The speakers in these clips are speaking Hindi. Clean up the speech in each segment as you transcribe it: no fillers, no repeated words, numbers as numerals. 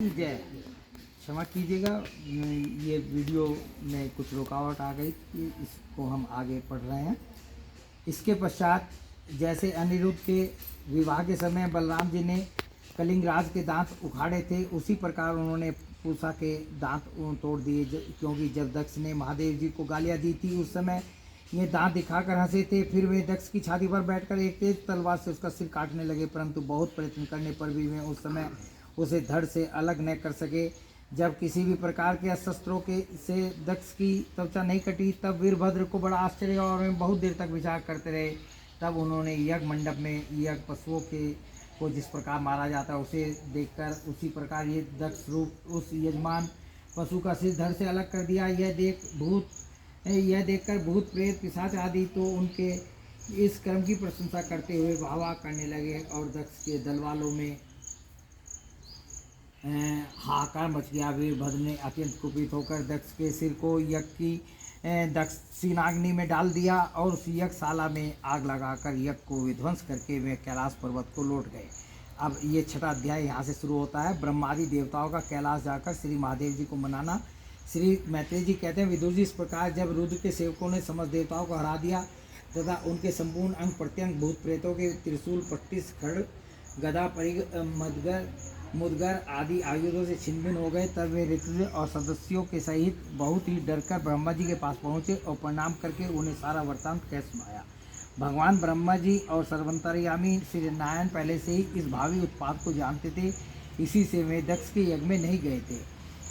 जय क्षमा कीजिएगा, ये वीडियो में कुछ रुकावट आ गई कि इसको हम आगे पढ़ रहे हैं। इसके पश्चात जैसे अनिरुद्ध के विवाह के समय बलराम जी ने कलिंगराज के दांत उखाड़े थे, उसी प्रकार उन्होंने पूषा के दांत तोड़ दिए, क्योंकि जब दक्ष ने महादेव जी को गालियाँ दी थी उस समय ये दांत दिखाकर हंसे थे। फिर वे दक्ष की छाती पर बैठकर एक तेज तलवार से उसका सिर काटने लगे, परंतु बहुत प्रयत्न करने पर भी वे उस समय उसे धड़ से अलग न कर सके। जब किसी भी प्रकार के शस्त्रों के से दक्ष की त्वचा नहीं कटी, तब वीरभद्र को बड़ा आश्चर्य और वे बहुत देर तक विचार करते रहे। तब उन्होंने यज्ञ मंडप में यज्ञ पशुओं के को जिस प्रकार मारा जाता है उसे देखकर उसी प्रकार ये दक्ष रूप उस यजमान पशु का सिर धड़ से अलग कर दिया। यह देखकर भूत प्रेत पिशाच आदि तो उनके इस कर्म की प्रशंसा करते हुए वाह वाह करने लगे, और दक्ष के दल वालों में हाहाकार मच गया। वीरभद्र ने अत्यंत कुपित होकर दक्ष के सिर को यज्ञ की दक्षिणाग्नि में डाल दिया और उस यज्ञशाला में आग लगाकर यज्ञ को विध्वंस करके वे कैलाश पर्वत को लौट गए। अब ये छठा अध्याय यहाँ से शुरू होता है। ब्रह्मादि देवताओं का कैलाश जाकर श्री महादेव जी को मनाना। श्री मैत्रेय जी कहते हैं, विदुर जी इस प्रकार जब रुद्र के सेवकों ने समस्त देवताओं को हरा दिया तथा उनके संपूर्ण अंग प्रत्यंग भूत प्रेतों के त्रिशूल पट्टिस खड़ गदा परिग मुदगर आदि आयुधों से छिन्न हो गए, तब वे ऋतु और सदस्यों के सहित बहुत ही डरकर ब्रह्मा जी के पास पहुँचे और प्रणाम करके उन्हें सारा वृत्तांत कह सुनाया। भगवान ब्रह्मा जी और सर्वंतर्यामी श्री नारायण पहले से ही इस भावी उत्पाद को जानते थे, इसी से वे दक्ष के यज्ञ में नहीं गए थे।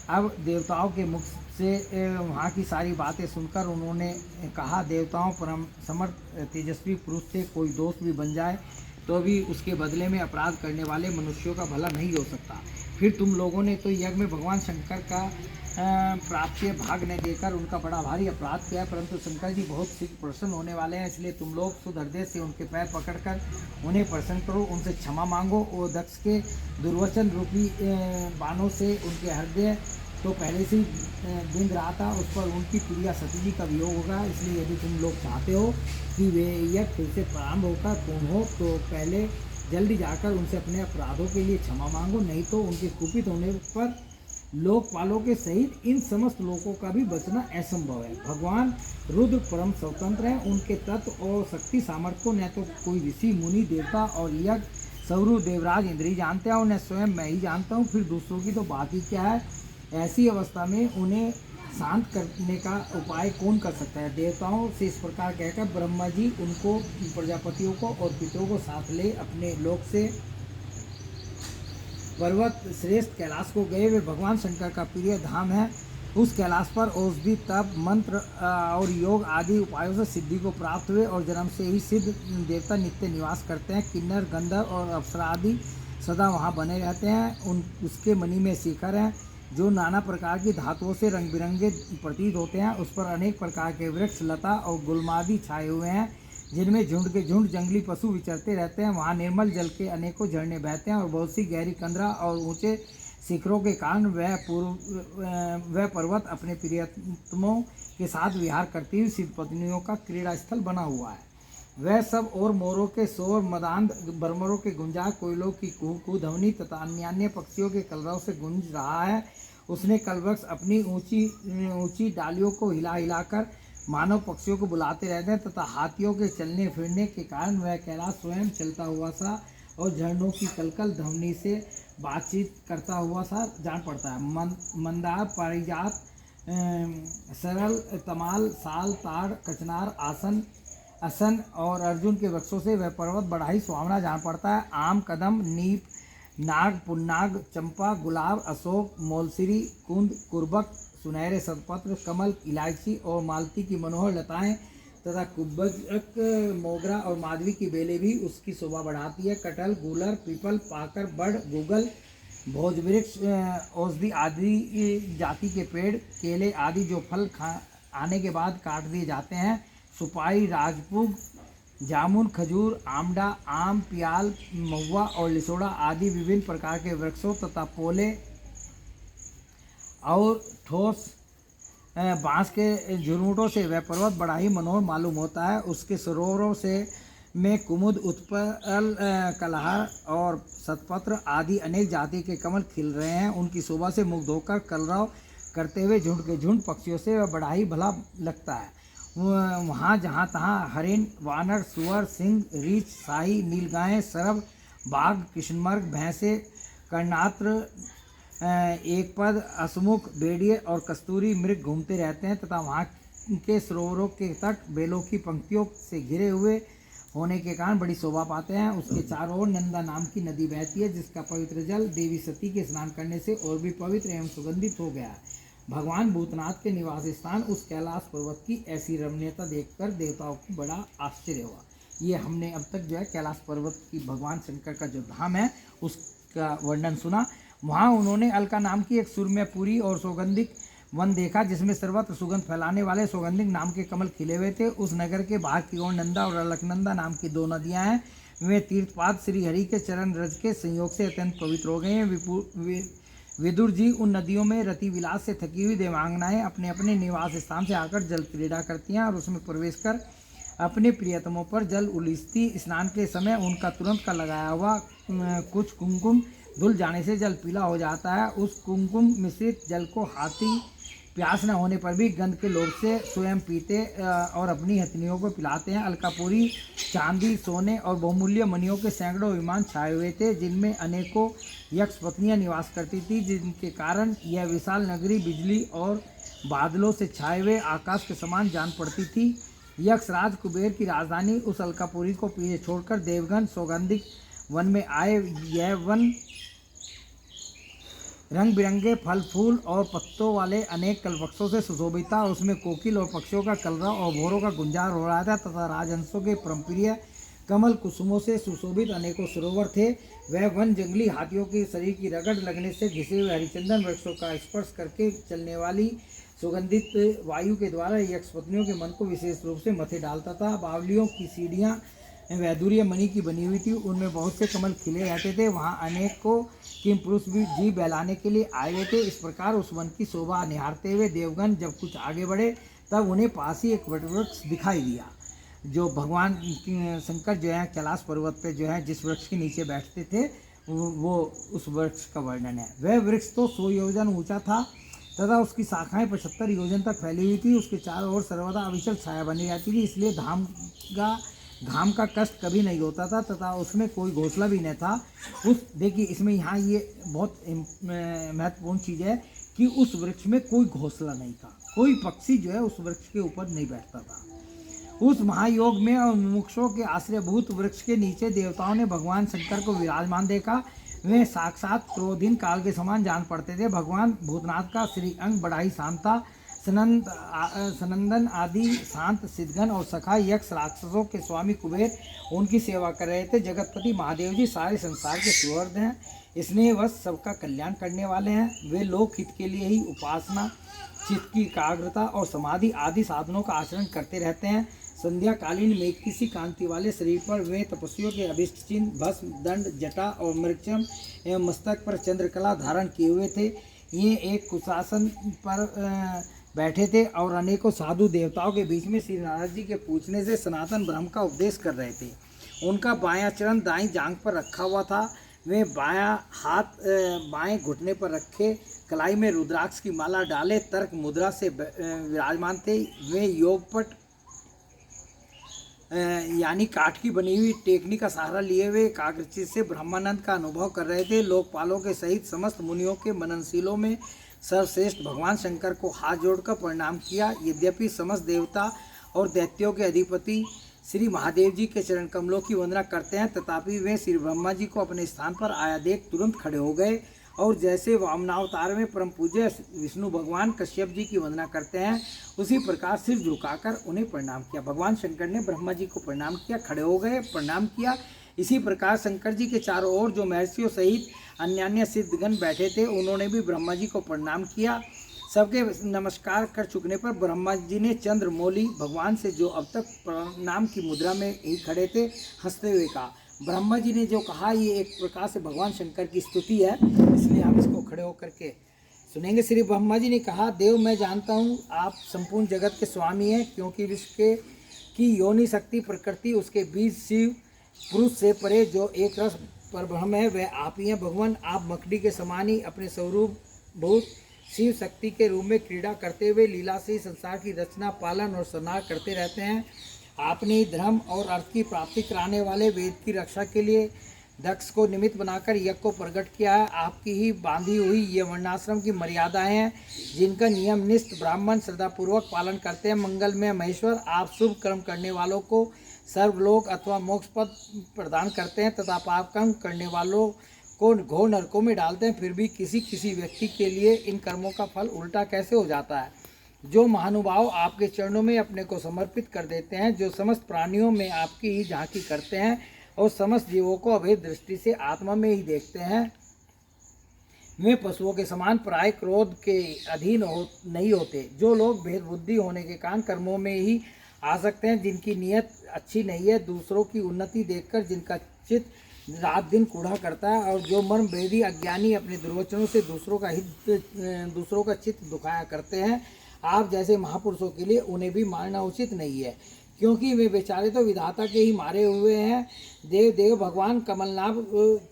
अब देवताओं के मुख से वहाँ की सारी बातें सुनकर उन्होंने कहा, देवताओं परम समर्थ तेजस्वी पुरुष से कोई दोष भी बन जाए तो भी उसके बदले में अपराध करने वाले मनुष्यों का भला नहीं हो सकता। फिर तुम लोगों ने तो यज्ञ में भगवान शंकर का प्राप्य भाग न देकर उनका बड़ा भारी अपराध किया, परंतु शंकर जी बहुत शीघ्र प्रसन्न होने वाले हैं, इसलिए तुम लोग शुद्ध हृदय से उनके पैर पकड़कर उन्हें प्रसन्न करो, उनसे क्षमा मांगो। और दक्ष के दुर्वचन रूपी बाणों से उनके हृदय तो पहले से ही बिंद रहा था, उस पर उनकी प्रिया सती जी का वियोग होगा। इसलिए यदि तुम लोग चाहते हो कि वे यह फिर से प्रारंभ होकर पूर्ण हो, तो पहले जल्दी जाकर उनसे अपने अपराधों के लिए क्षमा मांगो, नहीं तो उनके कुपित होने पर लोकपालों के सहित इन समस्त लोगों का भी बचना असंभव है। भगवान रुद्र परम स्वतंत्र हैं, उनके तत्व और शक्ति सामर्थ्य को न तो कोई ऋषि मुनि देवता और यज्ञ सौरु देवराज इंद्री जानते हैं, और न स्वयं मैं ही जानता हूँ, फिर दूसरों की तो बात ही क्या है। ऐसी अवस्था में उन्हें शांत करने का उपाय कौन कर सकता है। देवताओं से इस प्रकार कहकर ब्रह्मा जी उनको प्रजापतियों को और पितरों को साथ ले अपने लोक से पर्वत श्रेष्ठ कैलाश को गए। वे भगवान शंकर का प्रिय धाम है। उस कैलाश पर औषधि तप मंत्र और योग आदि उपायों से सिद्धि को प्राप्त हुए और जन्म से ही सिद्ध देवता नित्य निवास करते हैं। किन्नर गंधर्व और अप्सरा आदि सदा वहाँ बने रहते हैं। उसके मणि में शिखर हैं जो नाना प्रकार की धातुओं से रंग बिरंगे प्रतीत होते हैं। उस पर अनेक प्रकार के वृक्ष लता और गुलमादि छाए हुए हैं, जिनमें झुंड के झुंड जंगली पशु विचरते रहते हैं। वहाँ निर्मल जल के अनेकों झरने बहते हैं और बहुत सी गहरी कंदरा और ऊंचे शिखरों के कारण वह पर्वत अपने प्रियतमों के साथ विहार करती हुई शिव पत्नियों का क्रीड़ा स्थल बना हुआ है। वह सब और मोरों के शोर, मदांध बरमरों के गुंजा, कोयलों की कुहू ध्वनि तथा अन्य पक्षियों के कलरव से गूंज रहा है। उसने कलवृक्ष अपनी ऊंची ऊंची डालियों को हिला हिलाकर मानव पक्षियों को बुलाते रहते हैं, तथा हाथियों के चलने फिरने के कारण वह कैलाश स्वयं चलता हुआ सा और झरनों की कलकल ध्वनि से बातचीत करता हुआ सा जान पड़ता है। मंदार, पारिजात, सरल, तमाल, साल, ताड़, कचनार, असन और अर्जुन के वृक्षों से वह पर्वत बड़ा ही सुहावना जान पड़ता है। आम, कदम, नीप, नाग, पुन्नाग, चंपा, गुलाब, अशोक, मोलसिरी, कुंद, कुर्बक, सुनहरे सतपत्र, कमल, इलायची और मालती की मनोहर लताएं तथा कुब्बक, मोगरा और माधवी की बेलें भी उसकी शोभा बढ़ाती है। कटहल, गूलर, पीपल, पाकर, बड़, गूगल, भोजवृक्ष, औषधि आदि जाति के पेड़, केले आदि जो फल आने के बाद काट दिए जाते हैं, सुपारी, राजपुग, जामुन, खजूर, आमडा, आम, पियाल, महुआ और लिसोड़ा आदि विभिन्न प्रकार के वृक्षों तथा पोले और ठोस बांस के झुरमुटों से वह पर्वत बड़ा ही मनोहर मालूम होता है। उसके सरोवरों से में कुमुद, उत्पल, कलहर और सतपत्र आदि अनेक जाति के कमल खिल रहे हैं। उनकी शोभा से मुग्ध होकर कलरव करते हुए झुंड के झुंड पक्षियों से बड़ा ही भला लगता है। वहाँ जहाँ तहाँ हरिण, वानर, सुअर, सिंह, रीछ, शाही, नीलगाय, सरब, बाघ, कृष्णमृग, भैंसे, कर्णात्र, एक पद, असमुख, भेड़िए और कस्तूरी मृग घूमते रहते हैं तथा वहाँ के सरोवरों के तट बेलों की पंक्तियों से घिरे हुए होने के कारण बड़ी शोभा पाते हैं। उसके चारों ओर नंदा नाम की नदी बहती है, जिसका पवित्र जल देवी सती के स्नान करने से और भी पवित्र एवं सुगंधित हो गया है। भगवान भूतनाथ के निवास स्थान उस कैलाश पर्वत की ऐसी रमणीयता देखकर देवताओं को बड़ा आश्चर्य हुआ। ये हमने अब तक जो है कैलाश पर्वत की भगवान शंकर का जो धाम है उसका वर्णन सुना। वहाँ उन्होंने अलका नाम की एक सुरम्यपुरी और सौगंधिक वन देखा, जिसमें सर्वत्र सुगंध फैलाने वाले सौगंधिक नाम के कमल खिले हुए थे। उस नगर के बाहर की ओर नंदा और अलकनंदा नाम की दो नदियाँ हैं। वे तीर्थपाद श्री हरि के चरण रज के संयोग से अत्यंत पवित्र हो गए हैं। विदुर जी उन नदियों में रति विलास से थकी हुई देवांगनाएं अपने अपने निवास स्थान से आकर जल क्रीड़ा करती हैं और उसमें प्रवेश कर अपने प्रियतमों पर जल उलिसती। स्नान के समय उनका तुरंत का लगाया हुआ कुछ कुमकुम धुल जाने से जल पीला हो जाता है। उस कुमकुम मिश्रित जल को हाथी प्यास न होने पर भी गंध के लोभ से स्वयं पीते और अपनी हथनियों को पिलाते हैं। अलकापुरी चांदी, सोने और बहुमूल्य मणियों के सैकड़ों विमान छाए हुए थे, जिनमें अनेकों यक्ष पत्नियां निवास करती थी, जिनके कारण यह विशाल नगरी बिजली और बादलों से छाए हुए आकाश के समान जान पड़ती थी। यक्ष राज कुबेर की राजधानी उस अलकापुरी को पीछे छोड़कर देवगन सौगंधिक वन में आए। यह वन रंग बिरंगे फल फूल और पत्तों वाले अनेक कलवृक्षों से सुशोभित था। उसमें कोकिल और पक्षियों का कलरव और भोरों का गुंजार हो रहा था तथा राजहंसों के परमप्रिय कमल कुसुमों से सुशोभित अनेकों सरोवर थे। वह वन जंगली हाथियों के शरीर की रगड़ लगने से घिसे हुए हरिचंदन वृक्षों का स्पर्श करके चलने वाली सुगंधित वायु के द्वारा यक्ष पत्नियों के मन को विशेष रूप से मथे डालता था। बावलियों की सीढ़ियाँ वैदुर्य मणि की बनी हुई थी, उनमें बहुत से कमल खिले रहते थे। वहाँ अनेकों किम पुरुष भी जी बहलाने के लिए आए हुए थे। इस प्रकार उस वन की शोभा निहारते हुए देवगन जब कुछ आगे बढ़े तब उन्हें पास ही एक वटवृक्ष दिखाई दिया। जो भगवान शंकर जो है कैलाश पर्वत पे जो है जिस वृक्ष के नीचे बैठते थे वो उस वृक्ष का वर्णन है। वह वृक्ष तो 100 योजन ऊंचा था तथा उसकी शाखाएं 75 योजन तक फैली हुई थी। उसके चारों ओर सर्वदा अविचल छाया बनी रहती थी, इसलिए घाम का कष्ट कभी नहीं होता था तथा उसमें कोई घोंसला भी नहीं था। देखिए इसमें यहाँ ये बहुत महत्वपूर्ण चीज़ है कि उस वृक्ष में कोई घोंसला नहीं था, कोई पक्षी जो है उस वृक्ष के ऊपर नहीं बैठता था। उस महायोग में और मुमुक्षुओं के आश्रयभूत वृक्ष के नीचे देवताओं ने भगवान शंकर को विराजमान देखा। वे साक्षात क्रोधीन काल के समान जान पड़ते थे। भगवान भूतनाथ का श्री अंग बड़ा ही शांत था। सनंदन आदि शांत सिद्धगण और सखा यक्ष राक्षसों के स्वामी कुबेर उनकी सेवा कर रहे थे। जगतपति महादेव जी सारे संसार के सुहृद हैं, इसलिए वह सबका कल्याण करने वाले हैं। वे लोक हित के लिए ही उपासना, चित्त की एकाग्रता और समाधि आदि साधनों का आचरण करते रहते हैं। संध्या कालीन मेघ किसी कांति वाले शरीर पर वे तपस्वियों के अभिष्ट चिन्ह भस्म, दंड, जटा और मृक्षम एवं मस्तक पर चंद्रकला धारण किए हुए थे। ये एक कुशासन पर बैठे थे और अनेकों साधु देवताओं के बीच में श्री नारद जी के पूछने से सनातन ब्रह्म का उपदेश कर रहे थे। उनका बायां चरण दाईं जांघ पर रखा हुआ था। वे बायां हाथ बाएं घुटने पर रखे कलाई में रुद्राक्ष की माला डाले तर्क मुद्रा से विराजमान थे। वे योगपट यानी काठ की बनी हुई टेकनी का सहारा लिए हुए एकाग्रचित्त से ब्रह्मानंद का अनुभव कर रहे थे। लोकपालों के सहित समस्त मुनियों के मननशीलों में सर्वश्रेष्ठ भगवान शंकर को हाथ जोड़कर प्रणाम किया। यद्यपि समस्त देवता और दैत्यों के अधिपति श्री महादेव जी के चरण कमलों की वंदना करते हैं, तथापि वे श्री ब्रह्मा जी को अपने स्थान पर आया देख तुरंत खड़े हो गए और जैसे वामनावतार में परम पूज्य विष्णु भगवान कश्यप जी की वंदना करते हैं उसी प्रकार सिर झुकाकर उन्हें प्रणाम किया। भगवान शंकर ने ब्रह्मा जी को प्रणाम किया, खड़े हो गए, प्रणाम किया। इसी प्रकार शंकर जी के चारों ओर जो महर्षियों सहित अन्य सिद्धगण बैठे थे उन्होंने भी ब्रह्मा जी को प्रणाम किया। सबके नमस्कार कर चुकने पर ब्रह्मा जी ने चंद्रमौली भगवान से जो अब तक प्रणाम की मुद्रा में ही खड़े थे हंसते हुए कहा। ब्रह्मा जी ने जो कहा ये एक प्रकार से भगवान शंकर की स्तुति है, इसलिए हम इसको खड़े होकर के सुनेंगे। श्री ब्रह्मा जी ने कहा, देव मैं जानता हूँ आप संपूर्ण जगत के स्वामी हैं, क्योंकि विश्व की योनि शक्ति प्रकृति उसके बीच शिव पुरुष से परे जो एक रस पर ब्रह्म है वह आप ही हैं भगवान। आप मकड़ी के समान ही अपने स्वरूप भूत शिव शक्ति के रूप में क्रीड़ा करते हुए लीला से संसार की रचना पालन और संहार करते रहते हैं। आपने ही धर्म और अर्थ की प्राप्ति कराने वाले वेद की रक्षा के लिए दक्ष को निमित्त बनाकर यज्ञ को प्रकट किया है। आपकी ही बांधी हुई ये वर्णाश्रम की मर्यादाएं हैं जिनका नियमनिष्ठ ब्राह्मण श्रद्धापूर्वक पालन करते हैं। मंगलमय महेश्वर आप शुभ कर्म करने वालों को सर्वलोक अथवा मोक्ष पद प्रदान करते हैं तथा पाप कर्म करने वालों को घोर नरकों में डालते हैं। फिर भी किसी किसी व्यक्ति के लिए इन कर्मों का फल उल्टा कैसे हो जाता है। जो महानुभाव आपके चरणों में अपने को समर्पित कर देते हैं, जो समस्त प्राणियों में आपकी ही झांकी करते हैं और समस्त जीवों को अभेद दृष्टि से आत्मा में ही देखते हैं, वे पशुओं के समान पराये क्रोध के अधीन नहीं होते। जो लोग भेद बुद्धि होने के कारण कर्मों में ही आ सकते हैं, जिनकी नीयत अच्छी नहीं है, दूसरों की उन्नति देखकर जिनका चित्त रात दिन कूढ़ा करता है और जो मर्म भेदी अज्ञानी अपने दुर्वचनों से दूसरों का चित्त दुखाया करते हैं, आप जैसे महापुरुषों के लिए उन्हें भी मारना उचित नहीं है, क्योंकि वे बेचारे तो विधाता के ही मारे हुए हैं। देव भगवान कमलनाभ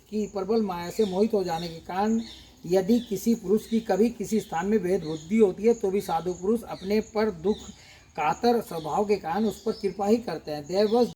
की प्रबल माया से मोहित हो जाने के कारण यदि किसी पुरुष की कभी किसी स्थान में भेद बुद्धि होती है तो भी साधु पुरुष अपने पर दुख कातर स्वभाव के कारण उस पर कृपा ही करते हैं। देववश